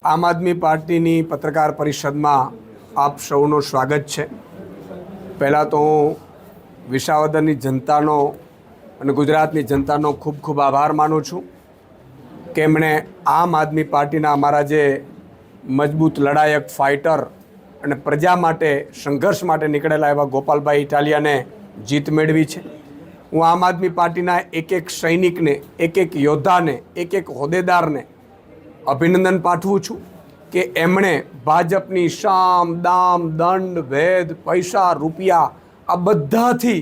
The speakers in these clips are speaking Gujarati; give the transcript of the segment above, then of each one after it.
આમ આદમી પાર્ટીની પત્રકાર પરિષદમાં આપ સૌનું સ્વાગત છે। પહેલાં તો હું વિસાવદરની જનતાનો અને ગુજરાતની જનતાનો ખૂબ ખૂબ આભાર માનું છું કે એમણે આમ આદમી પાર્ટીના અમારા જે મજબૂત લડાયક ફાઇટર અને પ્રજા માટે સંઘર્ષ માટે નીકળેલા એવા ગોપાલભાઈ ઇટાલિયાને જીત મેળવી છે। હું આમ આદમી પાર્ટીના એક એક સૈનિકને, એક એક યોદ્ધાને, એક એક હોદ્દેદારને અભિનંદન પાઠવું છું કે એમણે ભાજપની સામ દામ દંડ ભેદ પૈસા રૂપિયા આ બધાથી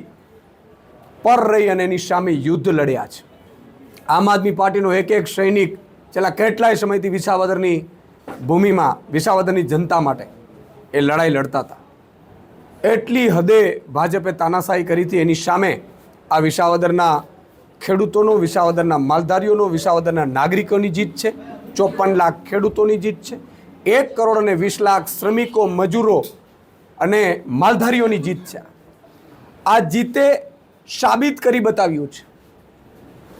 પર રહી અને એની સામે યુદ્ધ લડ્યા છે। આમ આદમી પાર્ટીનો એક એક સૈનિક છેલ્લા કેટલાય સમયથી વિસાવદરની ભૂમિમાં વિસાવદરની જનતા માટે એ લડાઈ લડતા હતા। એટલી હદે ભાજપે તાનાશાહી કરી હતી, એની સામે આ વિસાવદરના ખેડૂતોનો, વિસાવદરના માલધારીઓનો, વિસાવદરના નાગરિકોની જીત છે। 54 લાખ ખેડૂતોની જીત છે। 1 કરોડ અને 20 લાખ શ્રમિકો, મજૂરો અને માલધારીઓની જીત છે। આ જીતે સાબિત કરી બતાવ્યું છે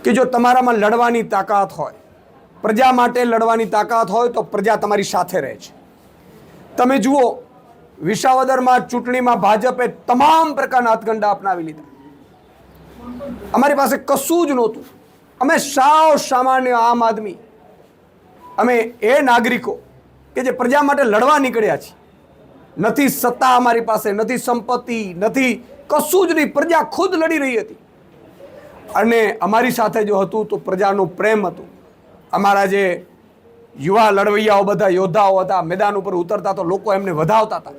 કે જો તમારામાં લડવાની તાકાત હોય, પ્રજા માટે લડવાની તાકાત હોય તો પ્રજા તમારી સાથે રહે છે। તમે જુઓ, વિસાવદરમાં ચૂંટણીમાં ભાજપે તમામ પ્રકારના હાથગંડા અપનાવી લીધા। અમારી પાસે કશું જ નહોતું। અમે સાવ સામાન્ય આમ આદમી, અમે એ નાગરિકો કે જે પ્રજા માટે લડવા નીકળ્યા છીએ। નથી સત્તા અમારી પાસે, નથી સંપત્તિ, નથી કશું જ નહીં। પ્રજા ખુદ લડી રહી હતી અને અમારી સાથે જો હતું તો પ્રજાનું પ્રેમ હતું। અમારા જે યુવા લડવૈયાઓ બધા યોદ્ધાઓ હતા, મેદાન ઉપર ઉતરતા તો લોકો એમને વધાવતા હતા।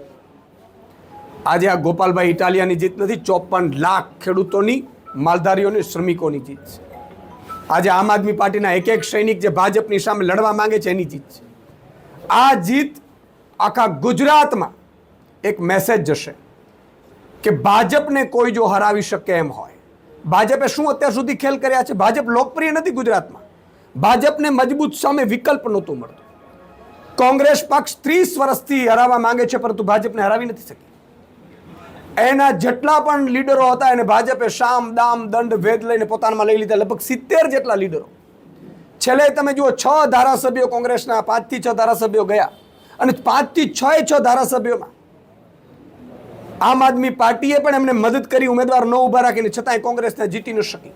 આજે આ ગોપાલભાઈ ઇટાલિયાની જીત નથી, 54 લાખ ખેડૂતોની, માલધારીઓની, શ્રમિકોની જીત છે। આજે આમ આદમી પાર્ટીના એક એક સૈનિક જે ભાજપની સામે લડવા માંગે છે એની જીત છે। આ જીત આખા ગુજરાતમાં એક મેસેજ જશે કે ભાજપને કોઈ જો હરાવી શકે એમ હોય। ભાજપે શું અત્યાર સુધી ખેલ કર્યા છે? ભાજપ લોકપ્રિય નથી ગુજરાતમાં। ભાજપને મજબૂત સામે વિકલ્પ નહોતું મળતું। કોંગ્રેસ પક્ષ 30 વર્ષથી હરાવવા માંગે છે પરંતુ ભાજપને હરાવી નથી શકી। એના જેટલા પણ લીડરો હતા એને ભાજપે સામ દામ દંડ ભેદ લઈને પોતાનામાં લઈ લીધા। લગભગ 70 જેટલા લીડરો। છેલ્લે તમે જુઓ, 6 ધારાસભ્યો કોંગ્રેસના, 5 થી 6 ધારાસભ્યો ગયા અને 5 થી 6 ધારાસભ્યોમાં આમ આદમી પાર્ટીએ પણ એમને મદદ કરી, ઉમેદવાર ન ઊભા રાખીને, છતાંય કોંગ્રેસને જીતી ન શકી।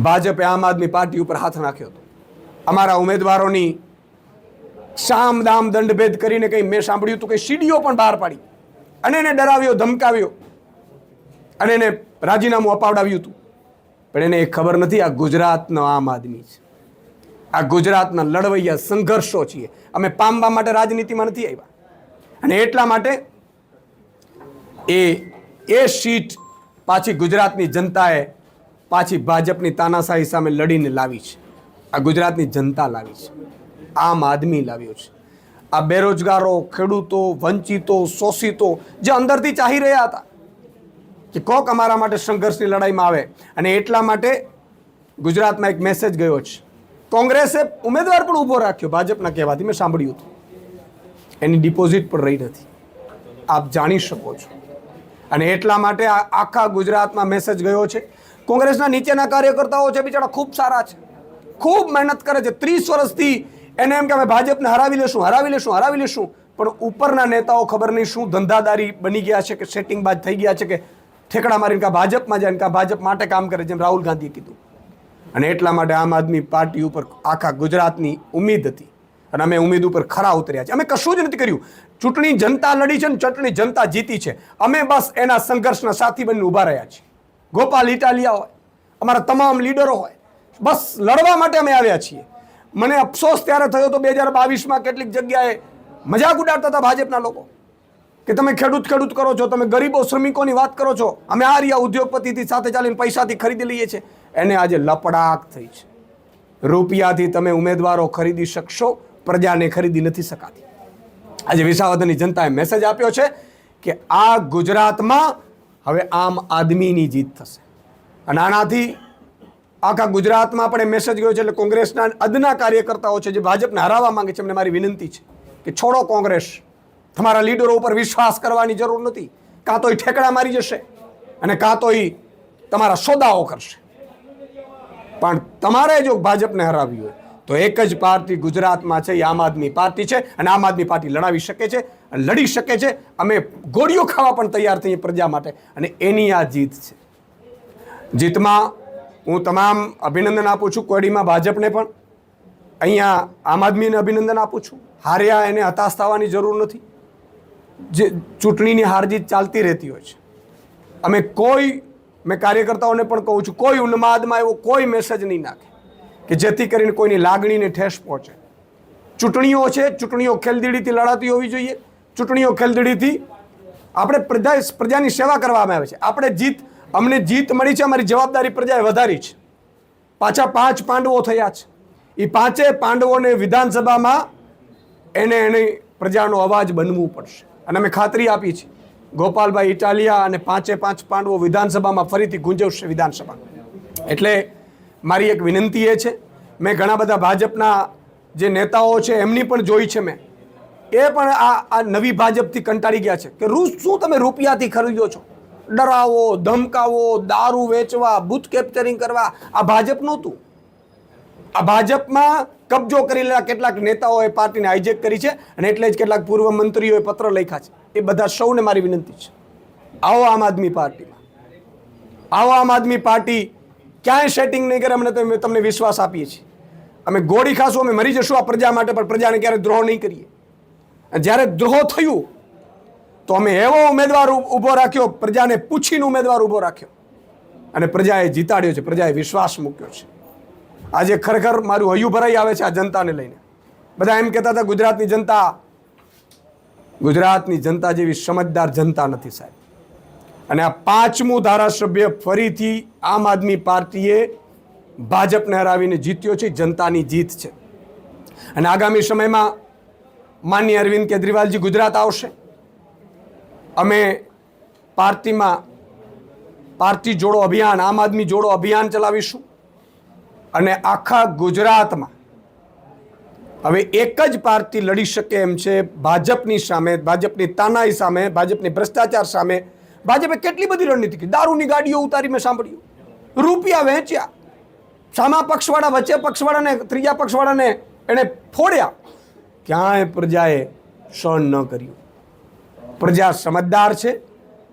ભાજપે આમ આદમી પાર્ટી ઉપર હાથ નાખ્યો હતો। અમારા ઉમેદવારોની સામ દામ દંડ ભેદ કરીને કંઈ મેં સાંભળ્યું હતું કે સીડીઓ પણ બહાર પાડી અને એને ડરાવ્યો, ધમકાવ્યો અને એને રાજીનામું અપાવડાવ્યું હતું। પણ એને એ ખબર નથી આ ગુજરાતનો આમ આદમી છે। આ ગુજરાતના લડવૈયા સંઘર્ષો છીએ। અમે પામવા માટે રાજનીતિમાં નથી આવ્યા અને એટલા માટે એ સીટ પાછી ગુજરાતની જનતાએ પાછી ભાજપની તાનાશાહી સામે લડીને લાવી છે। આ ગુજરાતની જનતા લાવી છે, આમ આદમી લાવ્યો છે। આ બેરોજગારો, ખેડૂતો, વંચિતો, શોષિતો જે અંદરથી ચાહી રહ્યા હતા કે કોક અમારા માટે સંઘર્ષની લડાઈમાં આવે, અને એટલા માટે ગુજરાતમાં એક મેસેજ ગયો છે। કોંગ્રેસે ઉમેદવાર પણ ઊભો રાખ્યો ભાજપના કહેવાથી, મેં સાંભળ્યું હતું। એની ડિપોઝિટ પણ રહી નથી, આપ જાણી શકો છો। અને એટલા માટે આખા ગુજરાતમાં મેસેજ ગયો છે। કોંગ્રેસના નીચેના કાર્યકર્તાઓ છે, બિચારા ખૂબ સારા છે, ખૂબ મહેનત કરે છે। 30 વર્ષથી એને એમ કે અમે ભાજપને હરાવી લેશું, હરાવી લેશું, હરાવી લેશું, પણ ઉપરના નેતાઓ ખબર નહીં શું ધંધાદારી બની ગયા છે કે સેટિંગબાજ થઈ ગયા છે કે ઠેકડા મારીને કાં ભાજપમાં જાય ને કાં ભાજપ માટે કામ કરે, જેમ રાહુલ ગાંધીએ કીધું। અને એટલા માટે આમ આદમી પાર્ટી ઉપર આખા ગુજરાતની ઉમ્મીદ હતી અને અમે ઉમ્મીદ ઉપર ખરા ઉતર્યા છે। અમે કશું જ નથી કર્યું। ચૂંટણી જનતા લડી છે ને ચૂંટણી જનતા જીતી છે। અમે બસ એના સંઘર્ષના સાથી બનીને ઊભા રહ્યા છીએ। ગોપાલ ઇટાલિયા હોય, અમારા તમામ લીડરો હોય, બસ લડવા માટે અમે આવ્યા છીએ। મને અફસોસ ત્યારે થયો તો 2022માં કેટલીક જગ્યાએ મજાક ઉડાડતા હતા ભાજપના લોકો કે તમે ખેડૂત કરો છો, તમે ગરીબો શ્રમિકોની વાત કરો છો, અમે આ રહ્યા ઉદ્યોગપતિથી સાથે ચાલીને પૈસાથી ખરીદી લઈએ છીએ। એને આજે લપડાક થઈ છે। રૂપિયાથી તમે ઉમેદવારો ખરીદી શકશો, પ્રજાને ખરીદી નથી શકાતી। આજે વિસાવદરની જનતાએ મેસેજ આપ્યો છે કે આ ગુજરાતમાં હવે આમ આદમીની જીત થશે અને આનાથી આખા ગુજરાતમાં પણ એ મેસેજ ગયો છે। એટલે કોંગ્રેસના અદના કાર્યકર્તાઓ છે જે ભાજપને હરાવવા માંગે છે, એમને મારી વિનંતી છે કે છોડો કોંગ્રેસ। તમારા લીડરો ઉપર વિશ્વાસ કરવાની જરૂર નથી। કાં તો એ ઠેકડા મારી જશે અને કાં તો એ તમારા સોદાઓ કરશે, પણ તમારે જો ભાજપને હરાવી હોય તો એક જ પાર્ટી ગુજરાતમાં છે, એ આમ આદમી પાર્ટી છે. અને આમ આદમી પાર્ટી લડાવી શકે છે, લડી શકે છે. અમે ગોળીઓ ખાવા પણ તૈયાર થઈએ પ્રજા માટે. અને એની આ જીત છે. જીતમાં હું તમામ અભિનંદન આપું છું. કોડીમાં ભાજપને પણ, અહીંયા આમ આદમીને અભિનંદન આપું છું. હાર્યા એને હતાશ થવાની જરૂર નથી. જે ચૂંટણીની હાર જીત ચાલતી રહેતી હોય છે. મેં કાર્યકર્તાઓને પણ કહું છું, કોઈ ઉન્માદમાં એવો કોઈ મેસેજ નહીં નાખે કે જેથી કરીને કોઈની લાગણીને ઠેસ પહોંચે. ચૂંટણીઓ છે, ચૂંટણીઓ ખેલદીડીથી લડાતી હોવી જોઈએ. ચૂંટણીઓ ખેલદીડીથી આપણે પ્રજાની સેવા કરવામાં આવે છે. અમને જીત મળી છે, અમારી જવાબદારી પ્રજાએ વધારી છે. પાછા 5 પાંડવો થયા છે. એ 5 પાંડવોને વિધાનસભામાં એને પ્રજાનો અવાજ બનવું પડશે. અને અમે ખાતરી આપી છે, ગોપાલભાઈ ઇટાલિયા અને 5 પાંડવો વિધાનસભામાં ફરીથી ગુંજવશે વિધાનસભા. એટલે મારી એક વિનંતી એ છે, મેં ઘણા બધા ભાજપના જે નેતાઓ છે એમની પણ જોઈ છે મેં, એ પણ આ નવી ભાજપથી કંટાળી ગયા છે કે શું તમે રૂપિયાથી ખરીદો છો? ડરાવો, ધમકાવો, દારૂ વેચવા, બૂથ કેપ્ચરિંગ કરવા, આ ભાજપ નહોતું. આ ભાજપમાં કબજો કરેલા કેટલાક નેતાઓએ પાર્ટીને હાઈજેક કરી છે. અને એટલે જ કેટલાક પૂર્વ મંત્રીઓએ પત્ર લખ્યા છે. એ બધા સૌને મારી વિનંતી છે, આવો આમ આદમી પાર્ટીમાં, આવો આમ આદમી પાર્ટી ક્યાંય સેટિંગ નહીં કરે. અમને તમને વિશ્વાસ આપીએ છીએ. અમે ગોળી ખાશું, અમે મરી જશું આ પ્રજા માટે, પણ પ્રજાને ક્યારેય દ્રોહ નહીં કરીએ. અને જ્યારે દ્રોહ થયું તો અમે એવો ઉમેદવાર ઊભો રાખ્યો, પ્રજાને પૂછીને ઉમેદવાર ઊભો રાખ્યો, અને પ્રજાએ જીતાડ્યો છે. પ્રજાએ વિશ્વાસ મૂક્યો છે. આજે ખરેખર મારું હૈયું ભરાઈ આવે છે આ જનતાને લઈને. બધા એમ કહેતા હતા ગુજરાતની જનતા જેવી સમજદાર જનતા નથી સાહેબ. અને આ 5મું ધારાસભ્ય ફરીથી આમ આદમી પાર્ટીએ ભાજપને હરાવીને જીત્યો છે. જનતાની જીત છે. અને આગામી સમયમાં માનનીય અરવિંદ કેજરીવાલજી ગુજરાત આવશે. અમે પાર્ટીમાં પાર્ટી જોડો અભિયાન, આમ આદમી જોડો અભિયાન ચલાવીશું. અને આખા ગુજરાતમાં હવે એક જ પાર્ટી લડી શકે એમ છે ભાજપની સામે, ભાજપની તાનાઈ સામે, ભાજપની ભ્રષ્ટાચાર સામે. ભાજપે કેટલી બધી રણનીતિ કરી. દારૂની ગાડીઓ ઉતારી મેં સાંભળ્યું, રૂપિયા વહેંચ્યા, સામા પક્ષવાળા વચ્ચે પક્ષવાળાને, ત્રીજા પક્ષવાળાને એણે ફોડ્યા. ક્યાંય પ્રજાએ સહન ન કર્યું. પ્રજા સમજદાર છે.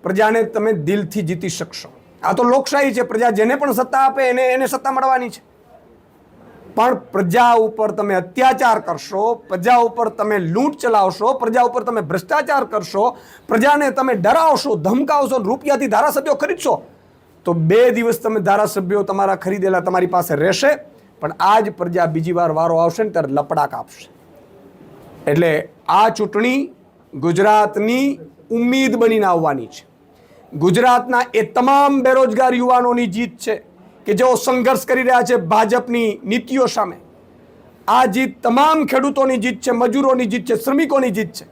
પ્રજાને તમે દિલથી જીતી શકશો. આ તો લોકશાહી છે. પ્રજા જેને પણ સત્તા આપે એને સત્તા મળવાની છે. પણ પ્રજા ઉપર તમે અત્યાચાર કરશો, પ્રજા ઉપર તમે લૂંટ ચલાવશો, પ્રજા ઉપર તમે ભ્રષ્ટાચાર કરશો, પ્રજાને તમે ડરાવશો, ધમકાવશો, રૂપિયાથી ધારાસભ્યો ખરીદશો, તો 2 દિવસ તમે ધારાસભ્યો તમારા ખરીદેલા તમારી પાસે રહેશે. પણ આ જ પ્રજા બીજી વાર વારો આવશે ને ત્યારે લપડાક આપશે. એટલે આ ચૂંટણી ગુજરાતની ઉમ્મીદ બનીને આવવાની છે. ગુજરાતના એ તમામ બેરોજગાર યુવાનોની જીત છે કે જેઓ સંઘર્ષ કરી રહ્યા છે ભાજપની નીતિઓ સામે. આ જીત તમામ ખેડૂતોની જીત છે, મજૂરોની જીત છે, શ્રમિકોની જીત છે.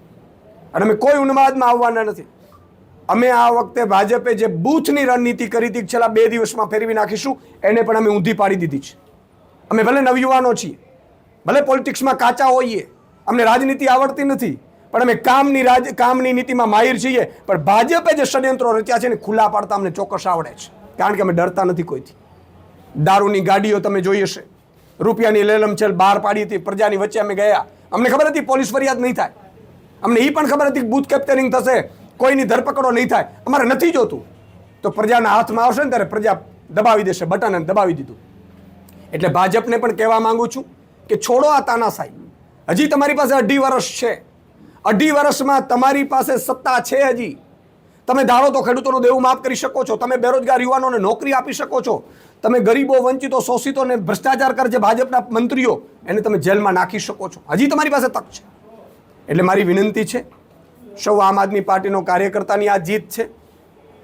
અને અમે કોઈ ઉન્માદમાં આવવાના નથી. અમે આ વખતે ભાજપે જે બૂથની રણનીતિ કરી હતી છેલ્લા 2 દિવસમાં ફેરવી નાખીશું, એને પણ અમે ઊંધી પાડી દીધી છે. અમે ભલે નવયુવાનો છીએ, ભલે પોલિટિક્સમાં કાચા હોઈએ, અમને રાજનીતિ આવડતી નથી, પણ અમે કામની નીતિમાં માહિર છીએ. પણ ભાજપે જે ષડયંત્રો રચ્યા છે ને ખુલ્લા પાડતા અમને ચોક્કસ આવડે છે. કારણ કે અમે ડરતા નથી કોઈથી. દારૂની ગાડીઓ તમે જોઈ હશે, રૂપિયાની લેલમછેલ બહાર પાડી હતી. પ્રજાની વચ્ચે અમે ગયા. અમને ખબર હતી પોલીસ ફરિયાદ નહીં થાય. અમને એ પણ ખબર હતી કે બૂથ કેપ્ચરિંગ થશે, કોઈની ધરપકડો નહીં થાય. અમારે નથી જોતું. તો પ્રજાના હાથમાં આવશે ને ત્યારે પ્રજા દબાવી દેશે બટન, અને દબાવી દીધું. એટલે ભાજપને પણ કહેવા માંગુ છું કે છોડો આ તાનાશાહી. હજી તમારી પાસે 2.5 વર્ષ છે. 2.5 વર્ષમાં તમારી પાસે સત્તા છે. હજી તમે ધારો તો ખેડૂતોનું દેવું માફ કરી શકો છો. તમે બેરોજગાર યુવાનોને નોકરી આપી શકો છો. તમે ગરીબો, વંચિતો, શોષિતોને ભ્રષ્ટાચાર કરે છે ભાજપના મંત્રીઓ, એને તમે જેલમાં નાખી શકો છો. હજી તમારી પાસે તક છે. એટલે મારી વિનંતી છે, સૌ આમ આદમી પાર્ટીનો કાર્યકર્તાની આ જીત છે.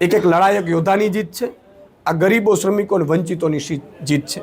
એક લડાયક યોદ્ધાની જીત છે. આ ગરીબો, શ્રમિકો અને વંચિતોની જીત છે.